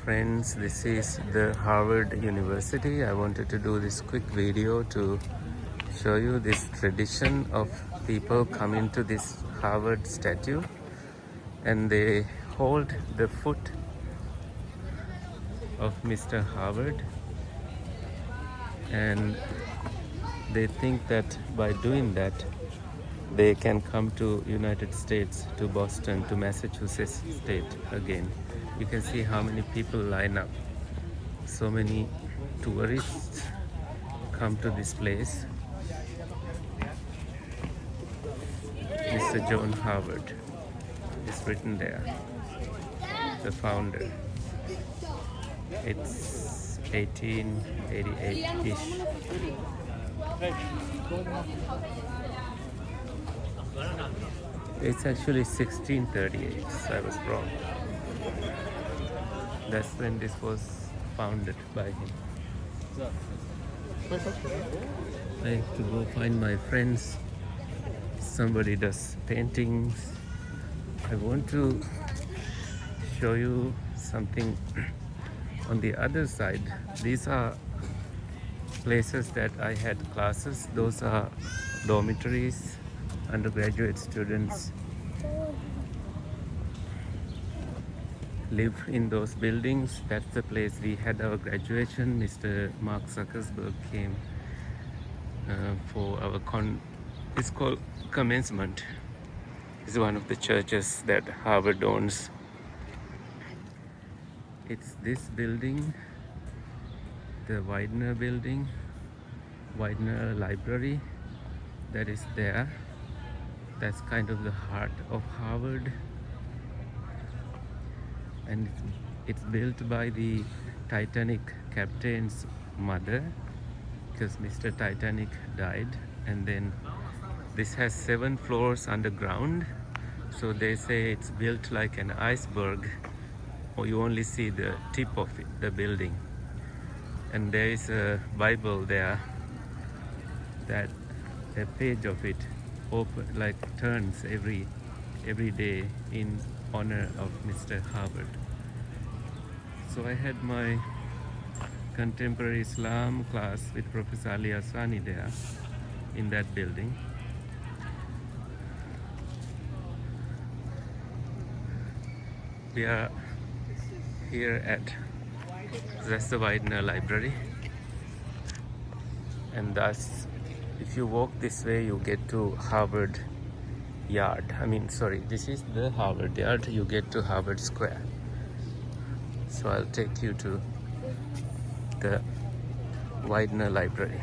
friends, this is the Harvard University. I wanted to do this quick video to show you this tradition of people coming to this Harvard statue and they hold the foot of Mr. Harvard, and they think that by doing that they can come to United States, to Boston, to Massachusetts state again. You can see how many people line up. So many tourists come to this place. Mr. John Harvard is written there, the founder. It's 1888-ish. It's actually 1638, so I was wrong. That's when this was founded by him. I have to go find my friends. Somebody does paintings. I want to show you something on the other side. These are places that I had classes. Those are dormitories. Undergraduate students live in those buildings. That's the place we had our graduation. Mr. Mark Zuckerberg came for our it's called commencement. It's one of the churches that Harvard owns. It's this building, the Widener building, Widener Library, that is there. That's kind of the heart of Harvard, and it's built by the Titanic captain's mother, because Mr. Titanic died. And then this has 7 floors underground, so they say it's built like an iceberg, or you only see the tip of it, the building. And there is a Bible there, that a page of it open, like turns every day in honor of Mr. Harvard. So I had my contemporary Islam class with Professor Ali Asani there in that building. We are here at the Widener Library, and thus if you walk this way you get to Harvard Yard. This is the Harvard Yard. You get to Harvard Square. So I'll take you to the Widener Library.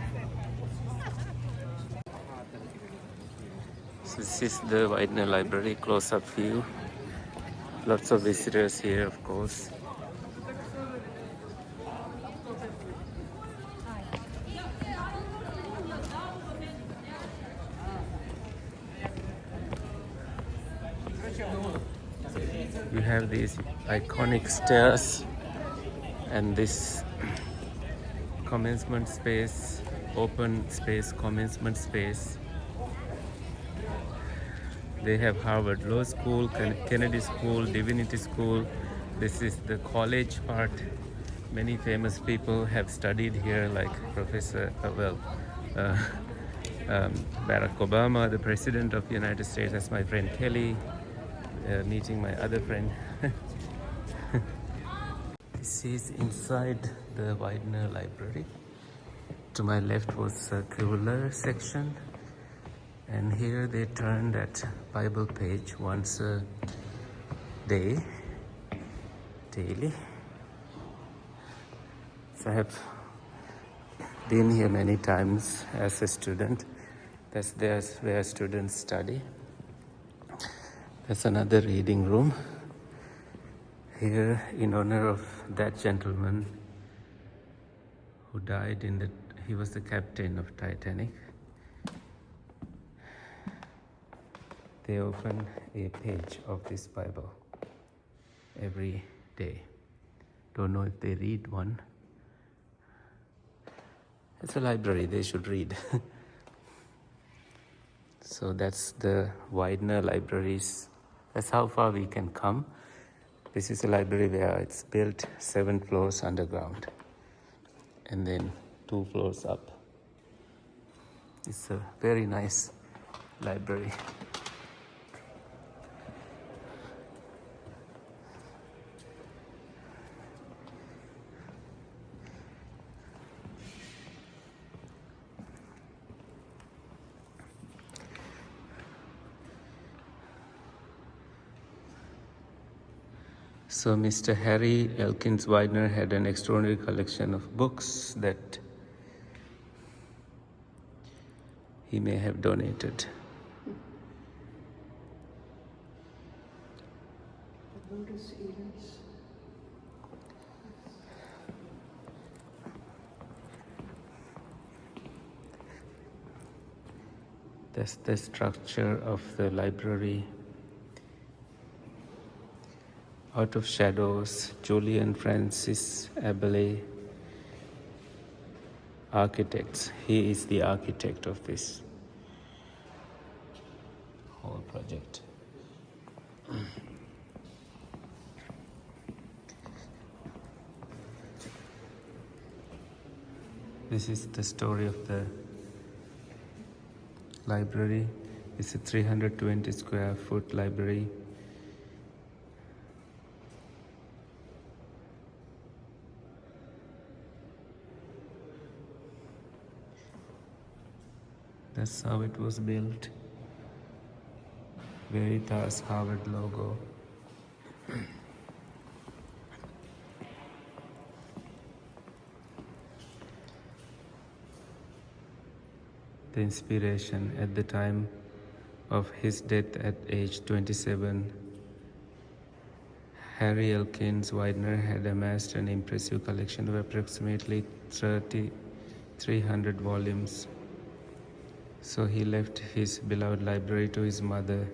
So this is the Widener Library, close-up view. Lots of visitors here, of course. You have these iconic stairs and this commencement space, open space, commencement space. They have Harvard Law School, Kennedy School, Divinity School. This is the college part. Many famous people have studied here, like Barack Obama, the President of the United States. That's my friend Kelly, meeting my other friend. This is inside the Widener Library. To my left was circular section, and here they turn that Bible page once a day, daily. So I have been here many times as a student. That's where students study. That's another reading room. Here, in honor of that gentleman who died he was the captain of Titanic. They open a page of this Bible every day. Don't know if they read one. It's a library, they should read. So that's the Widener libraries. That's how far we can come. This is a library where it's built 7 floors underground and then 2 floors up. It's a very nice library. So Mr. Harry Elkins Widener had an extraordinary collection of books that he may have donated. That's the structure of the library. Out of Shadows, Julian Francis Abele, architects. He is the architect of this whole project. This is the story of the library. It's a 320 square foot library. That's how it was built. Veritas Harvard logo. The inspiration at the time of his death at age 27, Harry Elkins Widener had amassed an impressive collection of approximately 300 volumes. So he left his beloved library to his mother.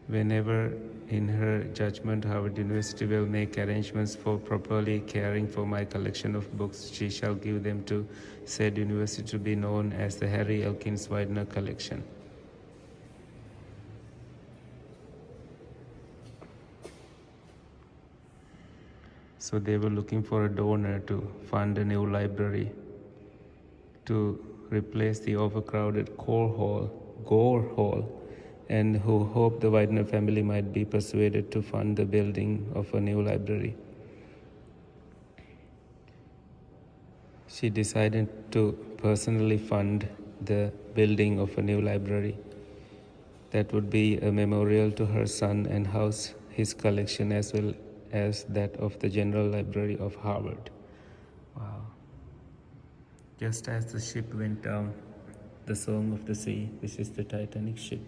Whenever in her judgment Harvard University will make arrangements for properly caring for my collection of books, she shall give them to said university to be known as the Harry Elkins Widener Collection. So they were looking for a donor to fund a new library to replace the overcrowded Gore Hall, and who hoped the Widener family might be persuaded to fund the building of a new library. She decided to personally fund the building of a new library that would be a memorial to her son and house his collection as well as that of the General Library of Harvard. Wow. Just as the ship went down, the song of the sea, this is the Titanic ship.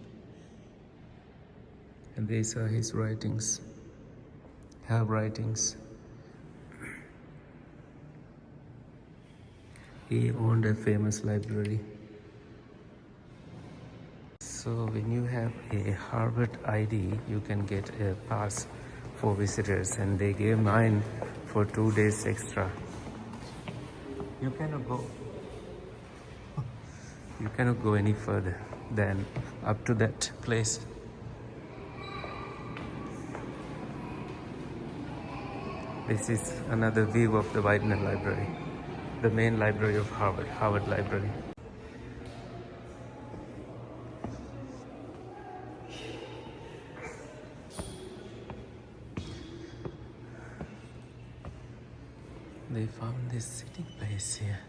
And these are his writings, her writings. He owned a famous library. So when you have a Harvard ID, you can get a pass for visitors, and they gave mine for 2 days extra. You cannot go. You cannot go any further than up to that place. This is another view of the Widener Library, the main library of Harvard, Harvard Library. They found this sitting place here.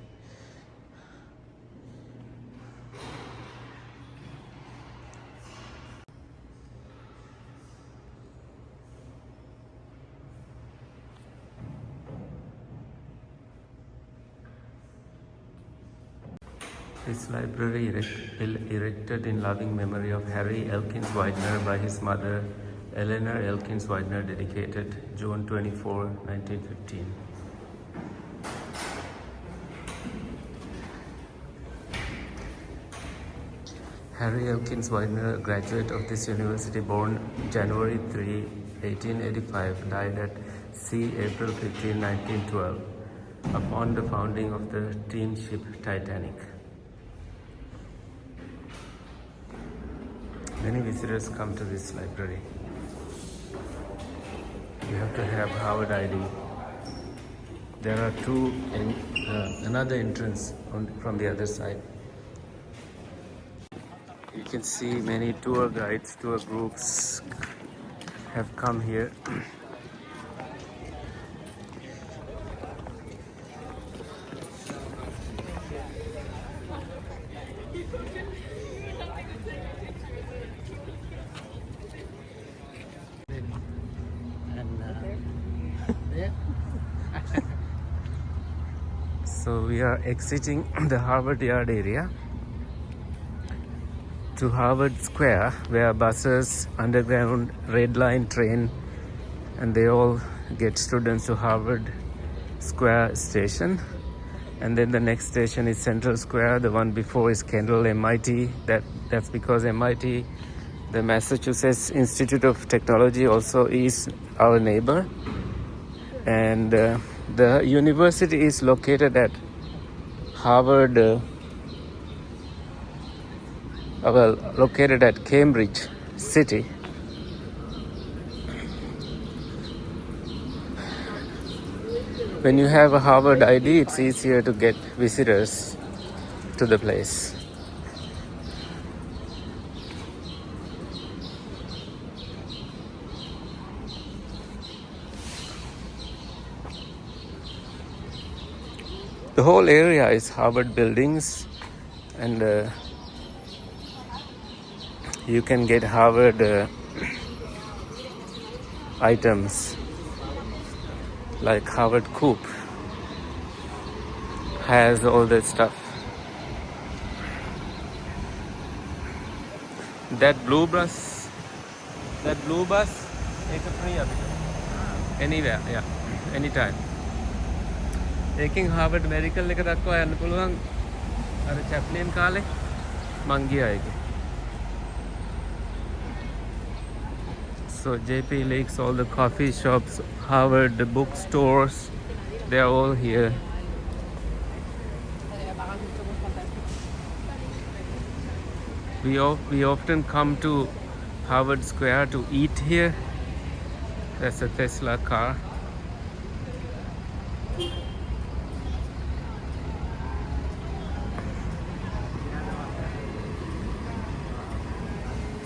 This library erected in loving memory of Harry Elkins Widener by his mother, Eleanor Elkins Widener, dedicated June 24, 1915. Harry Elkins Widener, a graduate of this university, born January 3, 1885, died at sea April 15, 1912, upon the founding of the steam ship Titanic. Many visitors come to this library. You have to have Harvard ID. There are two in another entrance from the other side. You can see many tour guides, tour groups have come here. So we are exiting the Harvard Yard area to Harvard Square, where buses, underground, red line train, and they all get students to Harvard Square station. And then the next station is Central Square. The one before is Kendall, MIT. That's because MIT, the Massachusetts Institute of Technology, also is our neighbor. And the university is located at Harvard, located at Cambridge City. When you have a Harvard ID, it's easier to get visitors to the place. The whole area is Harvard buildings, and you can get Harvard items like Harvard Coop has all that stuff. That blue bus, take a free anywhere, yeah, anytime. Taking Harvard Medical එක දක්වා යන්න පුළුවන්. අර Chaplin කාලේ මං ගියා ඒකේ. So JP Lakes, all the coffee shops, Harvard bookstores, they are all here. We often come to Harvard Square to eat here. That's a Tesla car.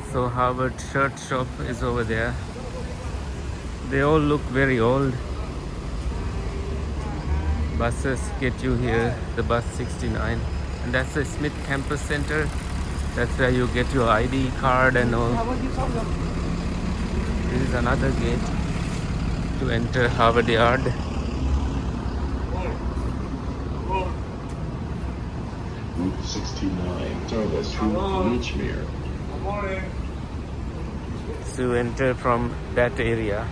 So Harvard shirt shop is over there. They all look very old. Buses get you here, the bus 69. And that's the Smith Campus Center. That's where you get your ID card and all. This is another gate to enter Harvard Yard. Route 69, service to Beachmere. To enter from that area.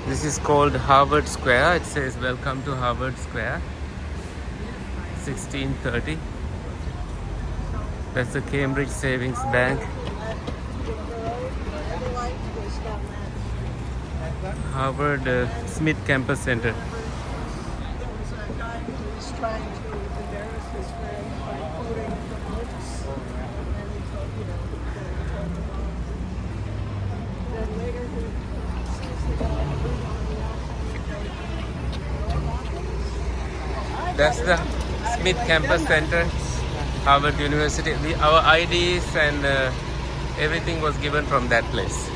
This is called Harvard Square. It says welcome to Harvard Square, 1630. That's the Cambridge Savings Bank. Harvard Smith Campus Center. Trying to embarrass his friend by quoting the books, and he told, then later he sees the guy That's the Smith Campus Center, Harvard University. Our IDs and everything was given from that place.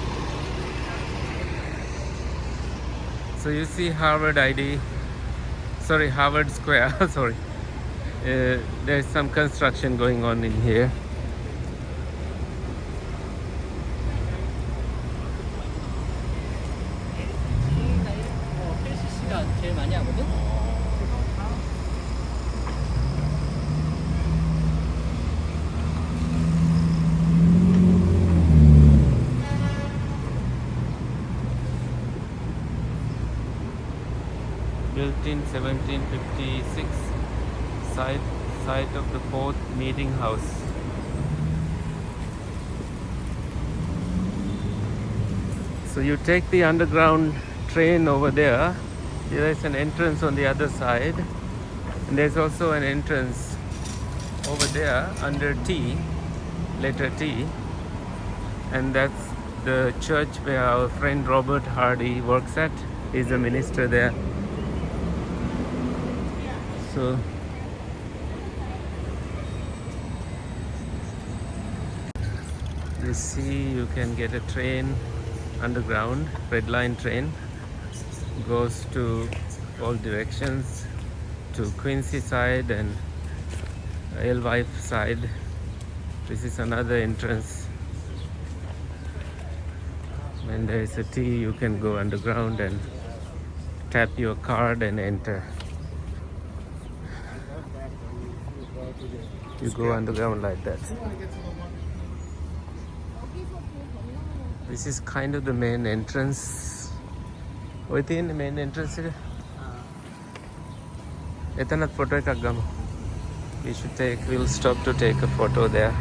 So you see Harvard ID, sorry, Harvard Square, sorry. There's some construction going on in here. Built in 1756, site of the fourth meeting house. So you take the underground train over there. There is an entrance on the other side, There's also an entrance over there under T, letter T, and that's the church where our friend Robert Hardy works at. He's a minister there. So you see, you can get a train underground, red line train, goes to all directions, to Quincy side and Alewife side. This is another entrance. When there is a T, you can go underground and tap your card and enter. You go underground like that. This is kind of the main entrance. Within the main entrance here. Photo එකක් ගමු. We'll stop to take a photo there.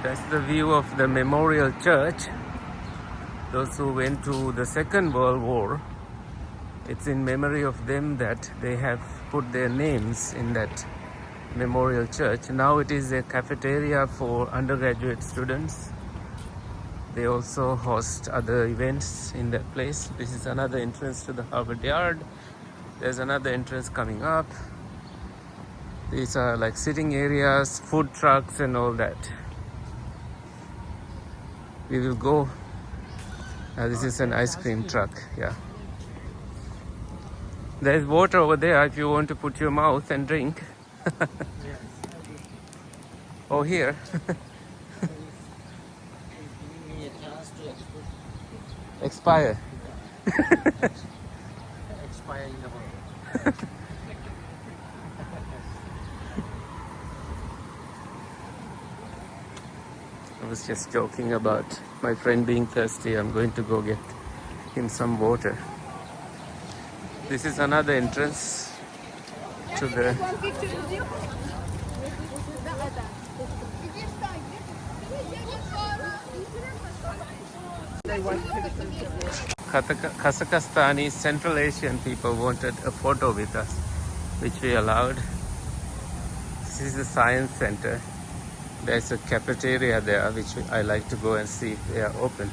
That's the view of the Memorial Church. Those who went to the Second World War, it's in memory of them that they have put their names in that Memorial Church. Now it is a cafeteria for undergraduate students. They also host other events in that place. This is another entrance to the Harvard Yard. There's another entrance coming up. These are like sitting areas, food trucks and all that. We will go. This is an ice cream truck. Yeah. There's water over there if you want to put your mouth and drink. Oh, here. Expire. Expire in the world. I was just joking about my friend being thirsty. I'm going to go get him some water. This is another entrance to the Kazakhstani Central Asian people wanted a photo with us, which we allowed. This is the science center. There's a cafeteria there, which I like to go and see if they are open.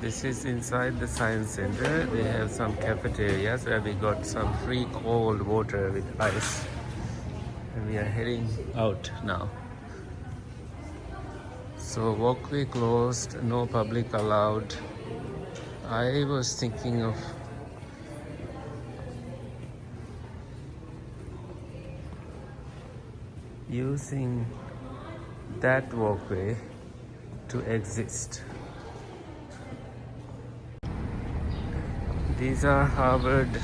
This is inside the science center. They have some cafeterias where we got some free cold water with ice. And we are heading out now. So walkway closed, no public allowed. I was thinking of using that walkway to exist. These are Harvard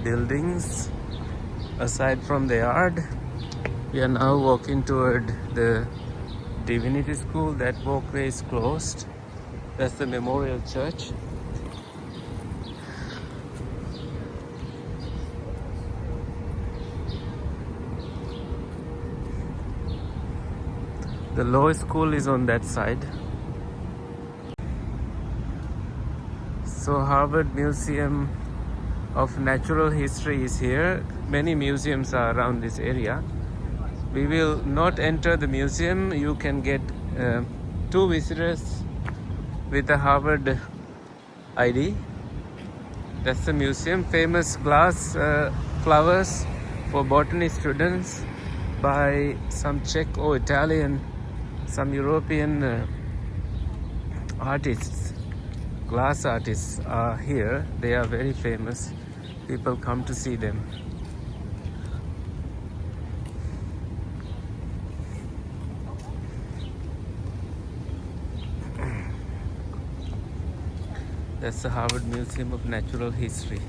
buildings. Aside from the yard, we are now walking toward the Divinity School. That walkway is closed. That's the Memorial Church. The law school is on that side. So Harvard Museum of Natural History is here. Many museums are around this area. We will not enter the museum. You can get 2 visitors with a Harvard ID. That's the museum. Famous glass flowers for botany students by some Czech or Italian, some European artists. Glass artists are here. They are very famous. People come to see them. That's the Harvard Museum of Natural History.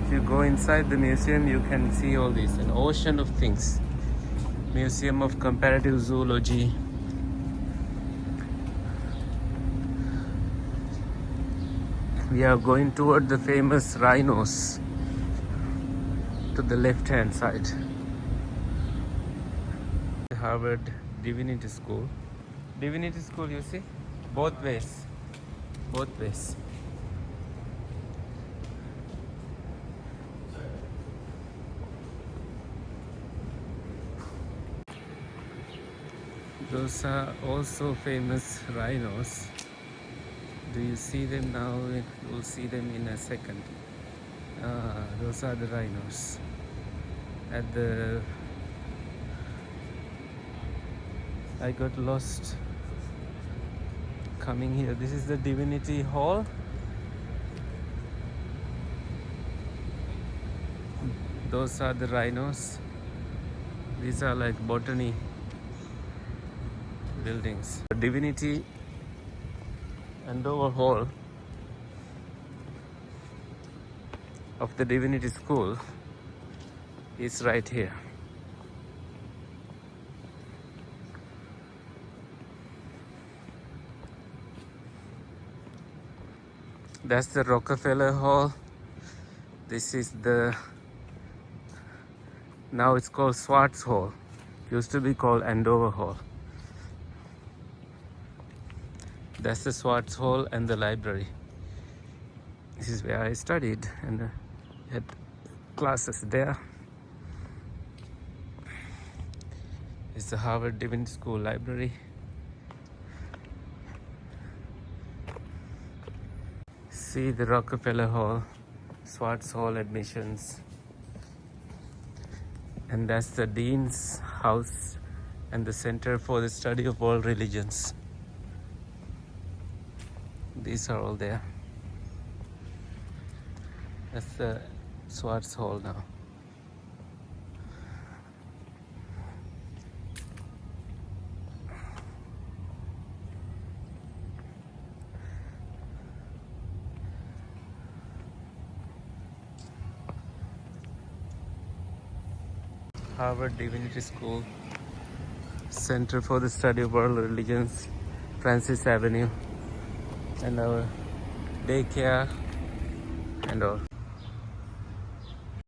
If you go inside the museum, you can see all this, an ocean of things. Museum of Comparative Zoology. We are going toward the famous rhinos to the left hand side. Harvard Divinity School. Divinity School, you see? Both ways. Both ways. Those are also famous rhinos. Do you see them now? You'll see them in a second. Those are the rhinos. At the I got lost coming here. This is the Divinity Hall. Those are the rhinos. These are like botany buildings. The Divinity Andover Hall of the Divinity School is right here. That's the Rockefeller Hall. This is the, now it's called Swartz Hall. Used to be called Andover Hall. That's the Swartz Hall and the library. This is where I studied and had classes there. It's the Harvard Divinity School library. See the Rockefeller Hall, Swartz Hall admissions. And that's the Dean's House and the Center for the Study of World Religions. These are all there. That's the Swartz Hall now. Harvard Divinity School, Center for the Study of World Religions, Francis Avenue, and our daycare and all.